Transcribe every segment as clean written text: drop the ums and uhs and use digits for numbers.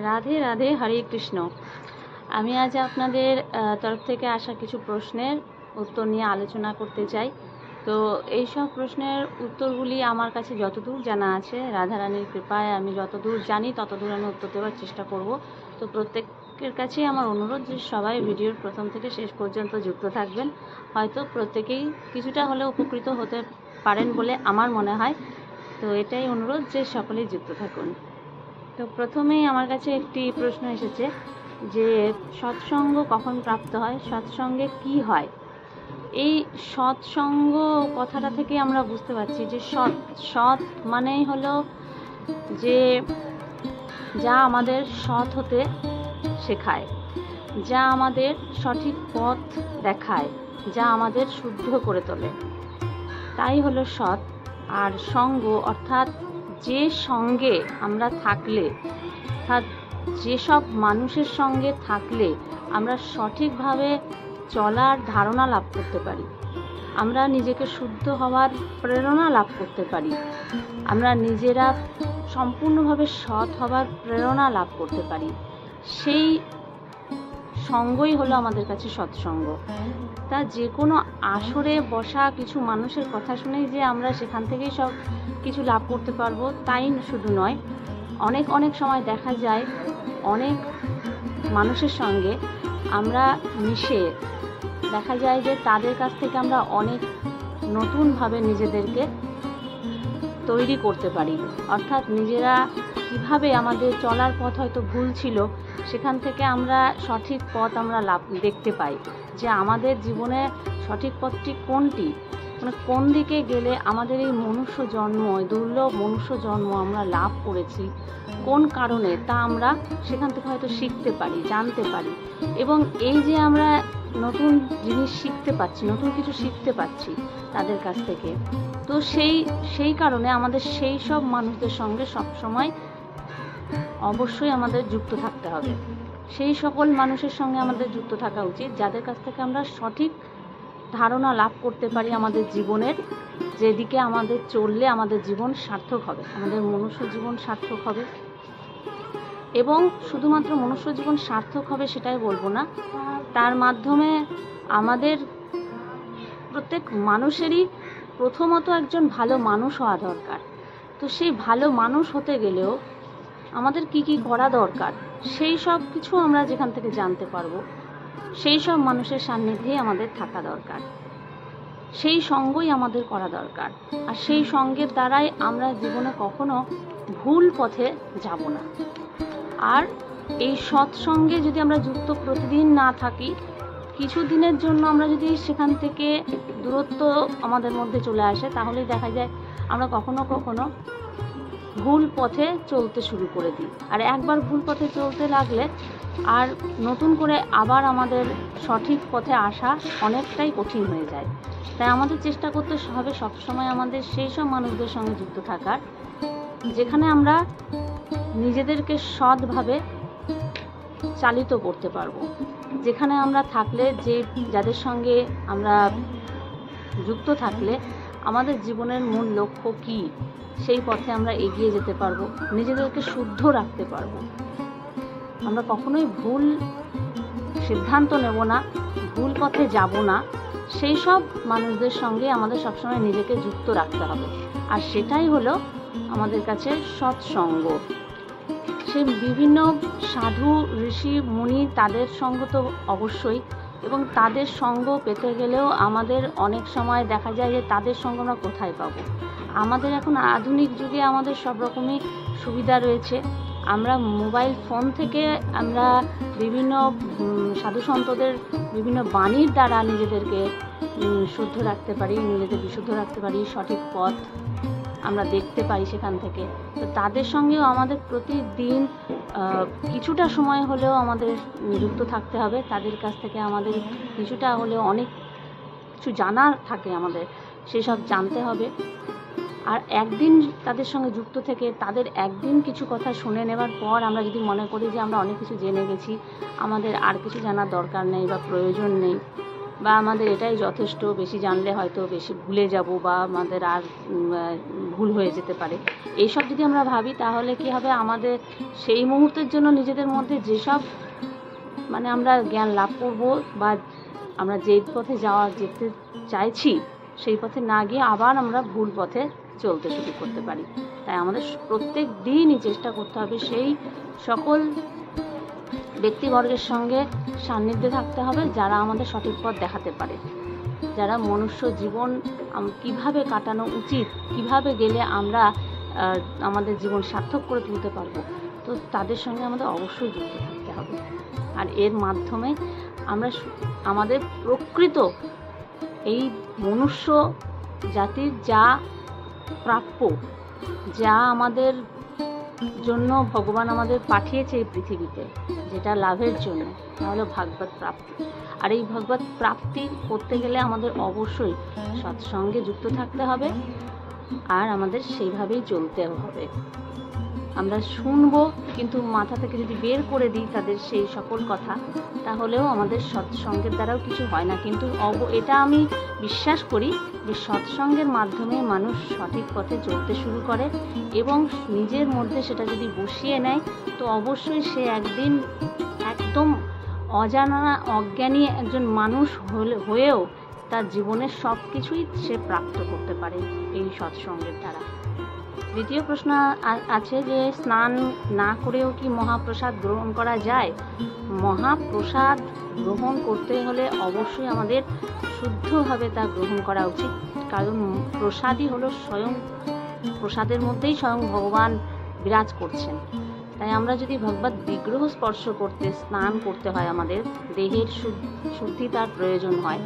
রাধে রাধে, হরে কৃষ্ণ। আমি আজ আপনাদের তরফ থেকে আসা কিছু প্রশ্নের উত্তর নিয়ে আলোচনা করতে চাই। তো এই সব প্রশ্নের উত্তরগুলি আমার কাছে যতদূর জানা আছে, রাধারানীর কৃপায় আমি যতদূর জানি ততদূর আমি উত্তর দেওয়ার চেষ্টা করব। তো প্রত্যেকের কাছেই আমার অনুরোধ যে সবাই ভিডিওর প্রথম থেকে শেষ পর্যন্ত যুক্ত থাকবেন। হয়তো প্রত্যেকেই কিছুটা হলেও উপকৃত হতে পারেন বলে আমার মনে হয়। তো এটাই অনুরোধ যে সকলেই যুক্ত থাকুন। তো প্রথমেই আমার কাছে একটি প্রশ্ন এসেছে যে সৎসঙ্গ কখন প্রাপ্ত হয়, সৎসঙ্গে কি হয়। এই সৎসঙ্গ কথাটা থেকে আমরা বুঝতে পারছি যে সৎ মানেই হলো যে যা আমাদের সৎ হতে শেখায়, যা আমাদের সঠিক পথ দেখায়, যা আমাদের শুদ্ধ করে তোলে, তাই হলো সৎ। আর সঙ্গ অর্থাৎ যে সঙ্গে আমরা থাকলে, অর্থাৎ যেসব মানুষের সঙ্গে থাকলে আমরা সঠিকভাবে চলার ধারণা লাভ করতে পারি, আমরা নিজেকে শুদ্ধ হওয়ার প্রেরণা লাভ করতে পারি, আমরা নিজেরা সম্পূর্ণভাবে সৎ হওয়ার প্রেরণা লাভ করতে পারি, সেই সঙ্গই হলো আমাদের কাছে সৎসঙ্গ। তা যে কোনো আসরে বসা কিছু মানুষের কথা শুনেই যে আমরা সেখান থেকেই সব কিছু লাভ করতে পারবো তাই শুধু নয়, অনেক সময় দেখা যায় অনেক মানুষের সঙ্গে আমরা মিশে দেখা যায় যে তাদের কাছ থেকে আমরা অনেক নতুনভাবে নিজেদেরকে তৈরি করতে পারি। অর্থাৎ নিজেরা কিভাবে আমাদের চলার পথ হয়তো ভুল ছিল, সেখান থেকে আমরা সঠিক পথ আমরা দেখতে পাই যে আমাদের জীবনে সঠিক পথটি কোনটি, মানে কোন দিকে গেলে আমাদের এই মনুষ্য জন্ম, দুর্লভ মনুষ্য জন্ম আমরা লাভ করেছি কোন কারণে, তা আমরা সেখান থেকে হয়তো শিখতে পারি, জানতে পারি। এবং এই যে আমরা নতুন জিনিস শিখতে পাচ্ছি, নতুন কিছু শিখতে পাচ্ছি তাদের কাছ থেকে, তো সেই কারণে আমাদের সেই সব মানুষদের সঙ্গে সবসময় অবশ্যই আমাদের যুক্ত থাকতে হবে। সেই সকল মানুষের সঙ্গে আমাদের যুক্ত থাকা উচিত যাদের কাছ থেকে আমরা সঠিক ধারণা লাভ করতে পারি আমাদের জীবনের, যেদিকে আমাদের চললে আমাদের জীবন সার্থক হবে, আমাদের মনুষ্য জীবন সার্থক হবে। এবং শুধুমাত্র মনুষ্য জীবন সার্থক হবে সেটাই বলবো না, তার মাধ্যমে আমাদের প্রত্যেক মানুষেরই প্রথমত একজন ভালো মানুষ হওয়া দরকার। তো সেই ভালো মানুষ হতে গেলেও আমাদের কি কি করা দরকার সেই সব কিছু আমরা যেখান থেকে জানতে পারবো, সেই সব মানুষের সান্নিধ্যেই আমাদের থাকা দরকার, সেই সঙ্গই আমাদের করা দরকার। আর সেই সঙ্গের দ্বারাই আমরা জীবনে কখনো ভুল পথে যাব না। আর এই সৎসঙ্গে যদি আমরা যুক্ত প্রতিদিন না থাকি, কিছু দিনের জন্য আমরা যদি সেখান থেকে দূরত্ব আমাদের মধ্যে চলে আসে, তাহলে দেখা যায় আমরা কখনো ভুল পথে চলতে শুরু করে দিই। আর একবার ভুল পথে চলতে লাগলে আর নতুন করে আবার আমাদের সঠিক পথে আসা অনেকটাই কঠিন হয়ে যায়। তাই আমাদের চেষ্টা করতে হবে সবসময় আমাদের সেই সব মানুষদের সঙ্গে যুক্ত থাকার, যেখানে আমরা নিজেদেরকে সৎভাবে চালিত করতে পারবো, যেখানে আমরা থাকলে যাদের সঙ্গে আমরা যুক্ত থাকলে আমাদের জীবনের মূল লক্ষ্য কী সেই পথে আমরা এগিয়ে যেতে পারবো, নিজেদেরকে শুদ্ধ রাখতে পারবো। আমরা কখনোই ভুল সিদ্ধান্ত নেব না, ভুল পথে যাব না। সেই সব মানুষদের সঙ্গে আমাদের সবসময় নিজেকে যুক্ত রাখতে হবে। আর সেটাই হলো আমাদের কাছে সৎসঙ্গ। সে বিভিন্ন সাধু ঋষি মুনি, তাদের সঙ্গ তো অবশ্যই, এবং তাদের সঙ্গ পেতে গেলেও আমাদের অনেক সময় দেখা যায় যে তাদের সঙ্গ আমরা কোথায় পাবো। আমাদের এখন আধুনিক যুগে আমাদের সব রকমই সুবিধা রয়েছে। আমরা মোবাইল ফোন থেকে আমরা বিভিন্ন সাধু সন্তদের বিভিন্ন বাণীর দ্বারা নিজেদেরকে শুদ্ধ রাখতে পারি, নিজেদের বিশুদ্ধ রাখতে পারি, সঠিক পথ আমরা দেখতে পারি সেখান থেকে। তো তাদের সঙ্গেও আমাদের প্রতিদিন কিছুটা সময় হলেও আমাদের যুক্ত থাকতে হবে। তাদের কাছ থেকে আমাদের কিছুটা হলেও অনেক কিছু জানার থাকে, আমাদের সেসব জানতে হবে। আর একদিন তাদের সঙ্গে যুক্ত থেকে তাদের একদিন কিছু কথা শুনে নেবার পর আমরা যদি মনে করি যে আমরা অনেক কিছু জেনে গেছি, আমাদের আর কিছু জানার দরকার নেই বা প্রয়োজন নেই, বা আমাদের এটাই যথেষ্ট, বেশি জানলে হয়তো বেশি ভুলে যাব বা আমাদের আর ভুল হয়ে যেতে পারে, এইসব যদি আমরা ভাবি তাহলে কি হবে, আমাদের সেই মুহূর্তের জন্য নিজেদের মধ্যে যেসব মানে আমরা জ্ঞান লাভ করব বা আমরা যেই পথে যেতে চাইছি সেই পথে না গিয়ে আবার আমরা ভুল পথে চলতে শুরু করতে পারি। তাই আমাদের প্রত্যেক দিনই চেষ্টা করতে হবে সেই সকল ব্যক্তিবর্গের সঙ্গে সান্নিধ্যে থাকতে হবে যারা আমাদের সঠিক পথ দেখাতে পারে, যারা মনুষ্য জীবন কিভাবে কাটানো উচিত, কিভাবে গেলে আমরা আমাদের জীবন সার্থক করে তুলতে পারবো, তো তাদের সঙ্গে আমাদের অবশ্যই যুক্ত থাকতে হবে। আর এর মাধ্যমে আমরা আমাদের প্রকৃত এই মনুষ্য জাতির যা প্রাপ্য, যা আমাদের জন্য ভগবান আমাদের পাঠিয়েছে এই পৃথিবীতে, যেটা লাভের জন্য, তাহলে ভাগবত প্রাপ্তি। আর এই ভাগবত প্রাপ্তি করতে গেলে আমাদের অবশ্যই সৎসঙ্গে যুক্ত থাকতে হবে আর আমাদের সেইভাবেই চলতে হবে। আমরা শুনবো কিন্তু মাথা থেকে যদি বের করে দিই তাদের সেই সকল কথা, তাহলেও আমাদের সৎসঙ্গের দ্বারাও কিছু হয় না। কিন্তু এটা আমি বিশ্বাস করি যে সৎসঙ্গের মাধ্যমে মানুষ সঠিক পথে চলতে শুরু করে এবং নিজের মধ্যে সেটা যদি বসিয়ে নেয় তো অবশ্যই সে একদিন একদম অজানা অজ্ঞানী একজন মানুষ হয়েও তার জীবনের সব কিছুই সে প্রাপ্ত করতে পারে এই সৎসঙ্গের দ্বারা। দ্বিতীয় প্রশ্ন আছে যে স্নান না করেও কি মহাপ্রসাদ গ্রহণ করা যায়? মহাপ্রসাদ গ্রহণ করতে হলে অবশ্যই আমাদের শুদ্ধভাবে তা গ্রহণ করা উচিত, কারণ প্রসাদই হলো স্বয়ং, প্রসাদের মধ্যেই স্বয়ং ভগবান বিরাজ করছেন। তাই আমরা যদি ভগবত বিগ্রহ স্পর্শ করতে স্নান করতে হয়, আমাদের দেহের শুদ্ধি তার প্রয়োজন হয়,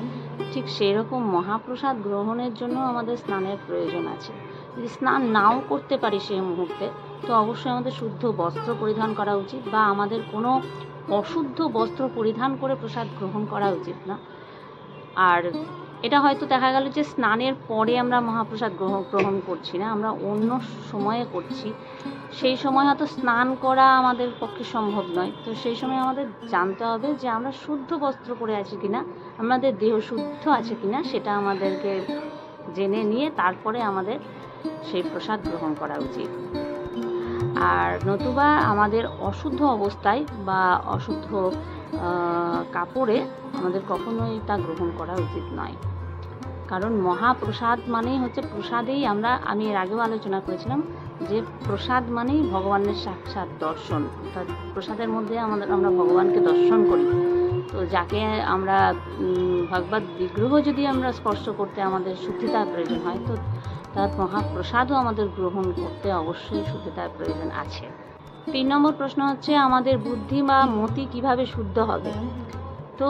ঠিক সেরকম মহাপ্রসাদ গ্রহণের জন্য আমাদের স্নানের প্রয়োজন আছে। যদি স্নান নাও করতে পারি সেই মুহূর্তে, তো অবশ্যই আমাদের শুদ্ধ বস্ত্র পরিধান করা উচিত বা আমাদের কোনো অশুদ্ধ বস্ত্র পরিধান করে প্রসাদ গ্রহণ করা উচিত না। আর এটা হয়তো দেখা গেল যে স্নানের পরে আমরা মহাপ্রসাদ গ্রহণ করছি না, আমরা অন্য সময়ে করছি, সেই সময় হয়তো স্নান করা আমাদের পক্ষে সম্ভব নয়। তো সেই সময় আমাদের জানতে হবে যে আমরা শুদ্ধ বস্ত্র পরে আছি কিনা, আমাদের দেহ শুদ্ধ আছে কিনা, সেটা আমাদেরকে জেনে নিয়ে তারপরে আমাদের সেই প্রসাদ গ্রহণ করা উচিত। আর নতুবা আমাদের অশুদ্ধ অবস্থায় বা অশুদ্ধ কাপড়ে আমাদের কখনোই তা গ্রহণ করা উচিত নয়, কারণ মহাপ্রসাদ মানেই হচ্ছে প্রসাদেই আমি এর আগেও আলোচনা করেছিলাম যে প্রসাদ মানেই ভগবানের সাক্ষাৎ দর্শন, অর্থাৎ প্রসাদের মধ্যে আমরা ভগবানকে দর্শন করি। তো যাকে আমরা ভগবত বিগ্রহ যদি আমরা স্পর্শ করতে আমাদের শুদ্ধিতার প্রয়োজন হয়, তো তার মহাপ্রসাদও আমাদের গ্রহণ করতে অবশ্যই শুদ্ধিতার প্রয়োজন আছে। 3 নম্বর প্রশ্ন হচ্ছে আমাদের বুদ্ধি বা মতি কিভাবে শুদ্ধ হবে? তো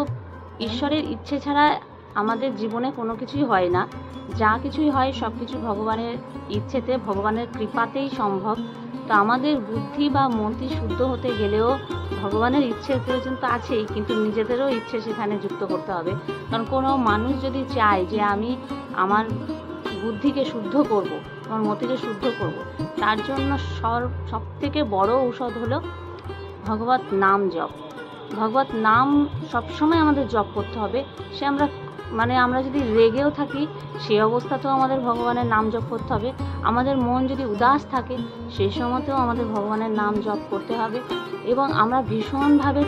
ঈশ্বরের ইচ্ছে ছাড়া আমাদের জীবনে কোনো কিছুই হয় না, যা কিছুই হয় সব কিছু ভগবানের ইচ্ছেতে, ভগবানের কৃপাতেই সম্ভব। তো আমাদের বুদ্ধি বা মতি শুদ্ধ হতে গেলেও ভগবানের ইচ্ছের প্রয়োজন তো আছেই, কিন্তু নিজেদেরও ইচ্ছে সেখানে যুক্ত করতে হবে। কারণ কোনো মানুষ যদি চায় যে আমি আমার বুদ্ধিকে শুদ্ধ করব, আমার মতিকে শুদ্ধ করব, তার জন্য সব থেকে বড় ঔষধ হলো ভগবত নাম জপ। ভগবত নাম সবসময় আমাদের জপ করতে হবে। সে আমরা যদি রেগেও থাকি সেই অবস্থাতেও আমাদের ভগবানের নাম জপ করতে হবে। আমাদের মন যদি উদাস থাকে সেই সময়তেও আমাদের ভগবানের নাম জপ করতে হবে। এবং আমরা ভীষণভাবে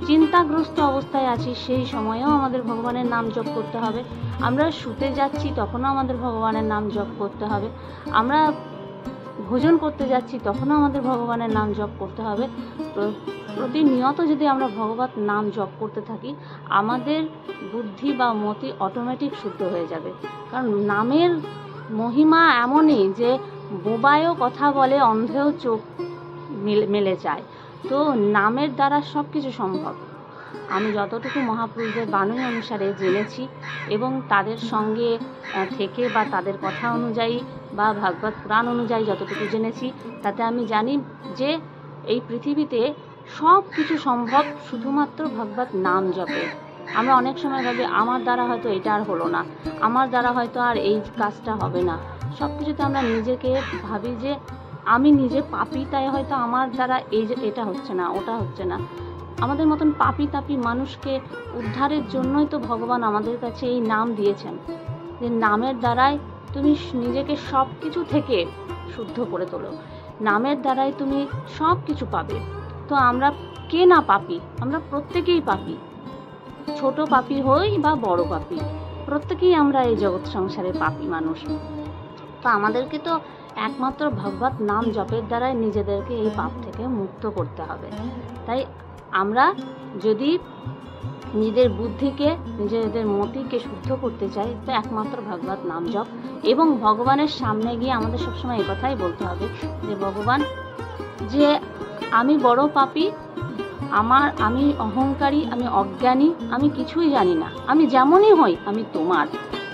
চিন্তাগ্রস্ত অবস্থায় আছি সেই সময়েও আমাদের ভগবানের নাম জপ করতে হবে। আমরা শুতে যাচ্ছি তখনও আমাদের ভগবানের নাম জপ করতে হবে। আমরা ভোজন করতে যাচ্ছি তখনও আমাদের ভগবানের নাম জপ করতে হবে। প্রতিনিয়ত যদি আমরা ভগবত নাম জপ করতে থাকি, আমাদের বুদ্ধি বা মতি অটোমেটিক শুদ্ধ হয়ে যাবে। কারণ নামের মহিমা এমনই যে বোবায়ও কথা বলে, অন্ধেও চোখ মেলে যায়। তো নামের দ্বারা সব কিছু সম্ভব। আমি যতটুকু মহাপুরুষদের বাণী অনুসারে জেনেছি এবং তাদের সঙ্গে থেকে বা তাদের কথা অনুযায়ী বা ভাগবত পুরাণ অনুযায়ী যতটুকু জেনেছি, তাতে আমি জানি যে এই পৃথিবীতে সব কিছু সম্ভব শুধুমাত্র ভগবত নাম জপে। আমরা অনেক সময় ভাবি আমার দ্বারা হয়তো এটা আর হলো না, আমার দ্বারা হয়তো আর এই কাজটা হবে না। সব কিছুতে আমরা নিজেকে ভাবি যে আমি নিজে পাপী, তাই হয়তো আমার দ্বারা এটা হচ্ছে না, ওটা হচ্ছে না। আমাদের মতন পাপী তাপী মানুষকে উদ্ধারের জন্যই তো ভগবান আমাদের কাছে এই নাম দিয়েছেন, যে নামের দ্বারাই তুমি নিজেকে সব কিছু থেকে শুদ্ধ করে তোলো, নামের দ্বারাই তুমি সব কিছু পাবে। তো আমরা কে না পাপী? আমরা প্রত্যেকেই পাপী, ছোট পাপী হই বা বড় পাপী, প্রত্যেকেই আমরা এই জগৎ সংসারে পাপী মানুষ। তো আমাদেরকে তো একমাত্র ভগবত নাম জপের দ্বারাই নিজেদেরকে এই পাপ থেকে মুক্ত করতে হবে। তাই আমরা যদি নিজেদের বুদ্ধিকে, নিজেদের মতিকে শুদ্ধ করতে চাই, তো একমাত্র ভগবত নাম জপ এবং ভগবানের সামনে গিয়ে আমাদের সবসময় এই কথাই বলতে হবে যে ভগবান, যে আমি বড় পাপী, আমি অহংকারী, আমি অজ্ঞানী, আমি কিছুই জানি না, আমি যেমনই হই আমি তোমার,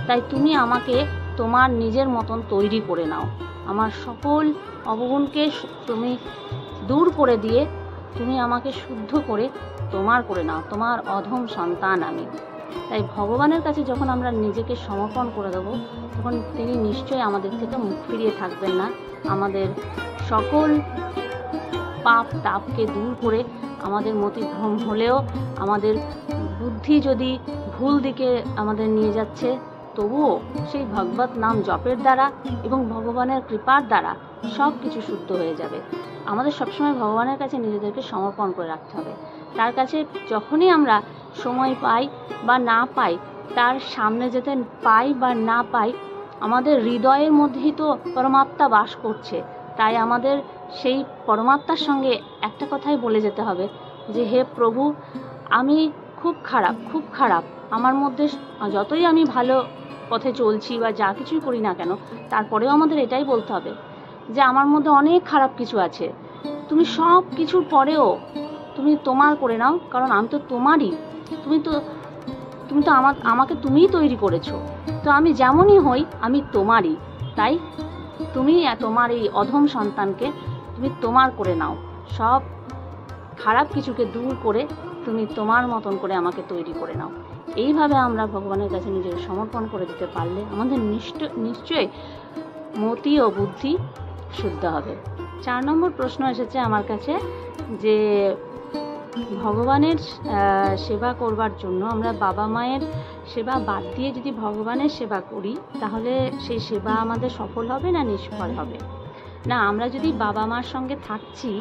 তাই তুমি আমাকে তোমার নিজের মতন তৈরি করে নাও, আমার সকল অবগুণকে তুমি দূর করে দিয়ে তুমি আমাকে শুদ্ধ করে তোমার করে নাও, তোমার অধম সন্তান আমি। তাই ভগবানের কাছে যখন আমরা নিজেকে সমর্পণ করে দেবো, তখন তিনি নিশ্চয়ই আমাদের থেকে মুখ ফিরিয়ে থাকবেন না, আমাদের সকল পাপ তাপকে দূর করে, আমাদের মতিভ্রম হলেও, আমাদের বুদ্ধি যদি ভুল দিকে আমাদের নিয়ে যাচ্ছে, তবুও সেই ভগবত নাম জপের দ্বারা এবং ভগবানের কৃপার দ্বারা সব কিছু শুদ্ধ হয়ে যাবে। আমাদের সবসময় ভগবানের কাছে নিজেদেরকে সমর্পণ করে রাখতে হবে। তার কাছে যখনই আমরা সময় পাই বা না পাই, তার সামনে যেতে পাই বা না পাই, আমাদের হৃদয়ের মধ্যেই তো পরমাত্মা বাস করছে। তাই আমাদের সেই পরমাত্মার সঙ্গে একটা কথাই বলে যেতে হবে যে হে প্রভু, আমি খুব খারাপ, আমার মধ্যে যতই আমি ভালো পথে চলছি বা যা কিছুই করি না কেন, তারপরেও আমাদের এটাই বলতে হবে যে আমার মধ্যে অনেক খারাপ কিছু আছে, তুমি সব কিছুর পরেও তুমি তোমার করে নাও, কারণ আমি তো তোমারই, তুমি তো আমাকে তুমিই তৈরি করেছো, তো আমি যেমনই হই আমি তোমারই, তাই তুমি তোমার এই অধম সন্তানকে তুমি তোমার করে নাও, সব খারাপ কিছুকে দূর করে তুমি তোমার মতন করে আমাকে তৈরি করে নাও। এইভাবে আমরা ভগবানের কাছে নিজেকে সমর্পণ করে দিতে পারলে আমাদের নিশ্চয়ই মতি ও বুদ্ধি শুদ্ধ হবে। 4 নম্বর প্রশ্ন এসেছে আমার কাছে যে ভগবানের সেবা করবার জন্য আমরা বাবা মায়ের সেবা বাদ দিয়ে যদি ভগবানের সেবা করি, তাহলে সেই সেবা আমাদের সফল হবে না নিষ্ফল হবে? না, আমরা যদি বাবা মার সঙ্গে থাকছি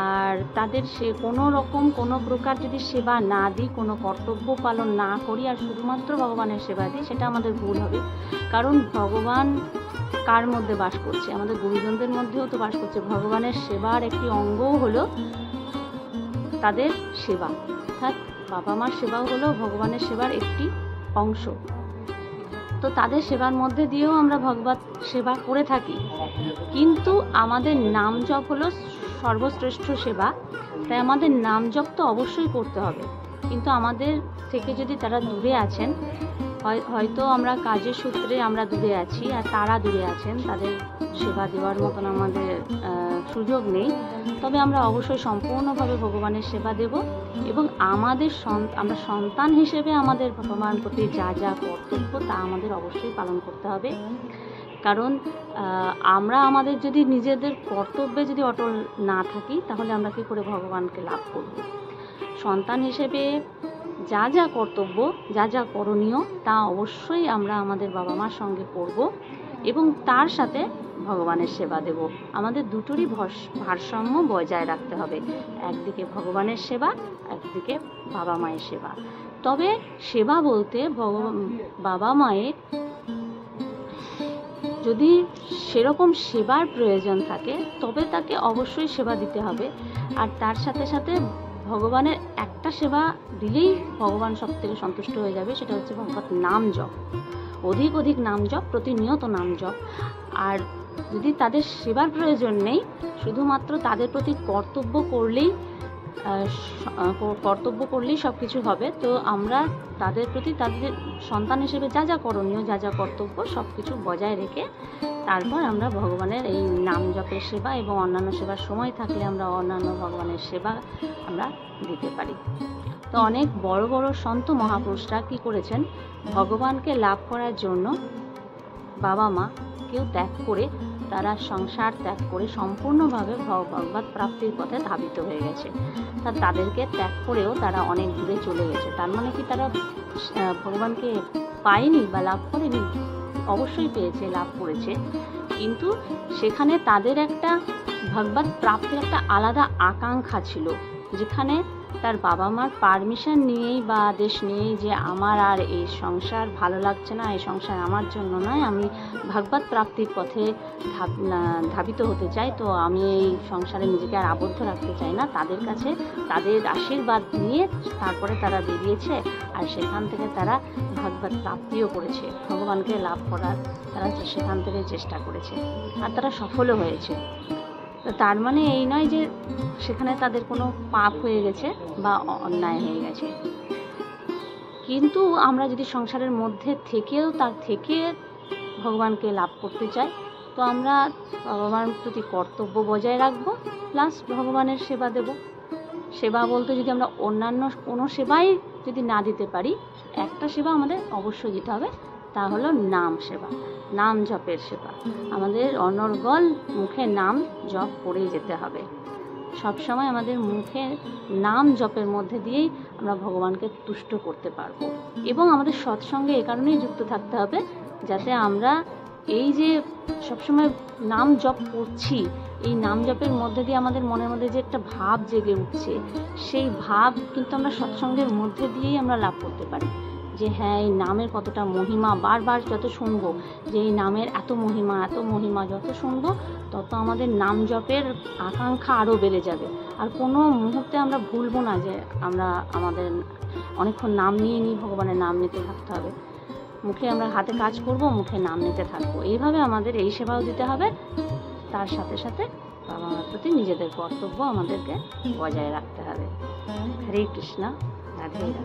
আর তাদের কোনো প্রকার যদি সেবা না দিই, কোনো কর্তব্য পালন না করি আর শুধুমাত্র ভগবানের সেবা দিই, সেটা আমাদের ভুল হবে। কারণ ভগবান কার মধ্যে বাস করছে? আমাদের গুরুজনদের মধ্যেও তো বাস করছে। ভগবানের সেবার একটি অঙ্গও হলো তাদের সেবা, অর্থাৎ বাবা মার সেবাও হলো ভগবানের সেবার একটি অংশ। তো তাদের সেবার মধ্যে দিয়েও আমরা ভগবত সেবা করে থাকি, কিন্তু আমাদের নাম জপ হলো সর্বশ্রেষ্ঠ সেবা, তাই আমাদের নাম জপ তো অবশ্যই করতে হবে। কিন্তু আমাদের থেকে যদি তারা দূরে আছেন, হয়তো আমরা কাজের সূত্রে আমরা দূরে আছি আর তারা দূরে আছেন, তাদের সেবা দেওয়ার মতন আমাদের সুযোগ নেই, তবে আমরা অবশ্যই সম্পূর্ণভাবে ভগবানের সেবা দেব এবং আমরা সন্তান হিসেবে আমাদের ভগবান প্রতি যা যা কর্তব্য তা আমাদের অবশ্যই পালন করতে হবে। কারণ আমরা আমাদের যদি নিজেদের কর্তব্যে যদি অটল না থাকি, তাহলে আমরা কী করে ভগবানকে লাভ করব? সন্তান হিসেবে যা যা কর্তব্য, যা যা করণীয়, তা অবশ্যই আমরা আমাদের বাবা মার সঙ্গে করব এবং তার সাথে ভগবানের সেবা দেব। আমাদের দুটোরই ভারসাম্য বজায় রাখতে হবে, একদিকে ভগবানের সেবা, একদিকে বাবা মায়ের সেবা। তবে সেবা বলতে বাবা মায়ের যদি সেরকম সেবার প্রয়োজন থাকে, তবে তাকে অবশ্যই সেবা দিতে হবে। আর তার সাথে সাথে ভগবানের একটা সেবা দিলেই ভগবান সব থেকে সন্তুষ্ট হয়ে যাবে, সেটা হচ্ছে ভগবত নাম জপ, অধিক নাম জপ, প্রতিনিয়ত নাম জপ। আর যদি তাদের সেবার প্রয়োজন নেই, শুধুমাত্র তাদের প্রতি কর্তব্য করলেই সব কিছু হবে, তো আমরা তাদের প্রতি তাদের সন্তান হিসেবে যা যা করণীয়, যা যা কর্তব্য, সব কিছু বজায় রেখে তারপর আমরা ভগবানের এই নাম জপের সেবা এবং অন্যান্য সেবার সময় থাকলে আমরা অন্যান্য ভগবানের সেবা আমরা দিতে পারি। তো অনেক বড় বড় সন্ত মহাপুরুষরা কী করেছেন, ভগবানকে লাভ করার জন্য বাবা মা কেউ ত্যাগ করে তারা সংসার ত্যাগ করে সম্পূর্ণভাবে ভগবত প্রাপ্তির পথে ধাবিত হয়ে গেছে। তাদেরকে ত্যাগ করেও তারা অনেক দূরে চলে গেছে। তার মানে কি তারা ভগবানকে পায়নি বা লাভ করেনি? অবশ্যই পেয়েছে, লাভ করেছে, কিন্তু সেখানে তাদের একটা ভগবত প্রাপ্তির একটা আলাদা আকাঙ্ক্ষা ছিল, যেখানে তার বাবা মার পারমিশন নিয়েই বা আদেশ নিয়েই যে আমার আর এই সংসার ভালো লাগছে না, এই সংসার আমার জন্য নয়, আমি ভগবত প্রাপ্তির পথে ধাবিত হতে চাই, তো আমি এই সংসারে নিজেকে আর আবদ্ধ রাখতে চাই না, তাদের কাছে তাদের আশীর্বাদ নিয়ে তারপরে তারা বেরিয়েছে। আর সেখান থেকে তারা ভগবত প্রাপ্তিও করেছে, ভগবানকে লাভ করার তারা সেখান থেকে চেষ্টা করেছে, আর তারা সফলও হয়েছে। তো তার মানে এই নয় যে সেখানে তাদের কোনো পাপ হয়ে গেছে বা অন্যায় হয়ে গেছে। কিন্তু আমরা যদি সংসারের মধ্যে থেকেও তার থেকে ভগবানকে লাভ করতে চাই, তো আমরা ভগবানের প্রতি কর্তব্য বজায় রাখবো, প্লাস ভগবানের সেবা দেব। সেবা বলতে যদি আমরা অন্যান্য কোনো সেবাই যদি না দিতে পারি, একটা সেবা আমাদের অবশ্যই দিতে হবে, তা হলো নাম সেবা, নাম জপের সেবা। আমাদের অনর্গল মুখে নাম জপ করেই যেতে হবে। সবসময় আমাদের মুখে নাম জপের মধ্যে দিয়েই আমরা ভগবানকে তুষ্ট করতে পারবো। এবং আমাদের সৎসঙ্গে এই কারণেই যুক্ত থাকতে হবে, যাতে আমরা এই যে সবসময় নাম জপ করছি, এই নাম জপের মধ্যে দিয়ে আমাদের মনের মধ্যে যে একটা ভাব জেগে উঠছে, সেই ভাব কিন্তু আমরা সৎসঙ্গের মধ্যে দিয়েই আমরা লাভ করতে পারি। যে হ্যাঁ, এই নামের কতটা মহিমা, বারবার যত শুনবো যে এই নামের এত মহিমা যত শুনবো, তত আমাদের নাম জপের আকাঙ্ক্ষা আরও বেড়ে যাবে। আর কোনো মুহূর্তে আমরা ভুলবো না যে আমরা আমাদের অনেকক্ষণ নাম নিয়ে ভগবানের নাম নিতে থাকতে হবে। মুখে আমরা হাতে কাজ করব, মুখে নাম নিতে থাকবো। এইভাবে আমাদের এই সেবাও দিতে হবে, তার সাথে সাথে বাবা মার প্রতি নিজেদের কর্তব্য আমাদেরকে বজায় রাখতে হবে। হরে কৃষ্ণ, রাধে রাধে।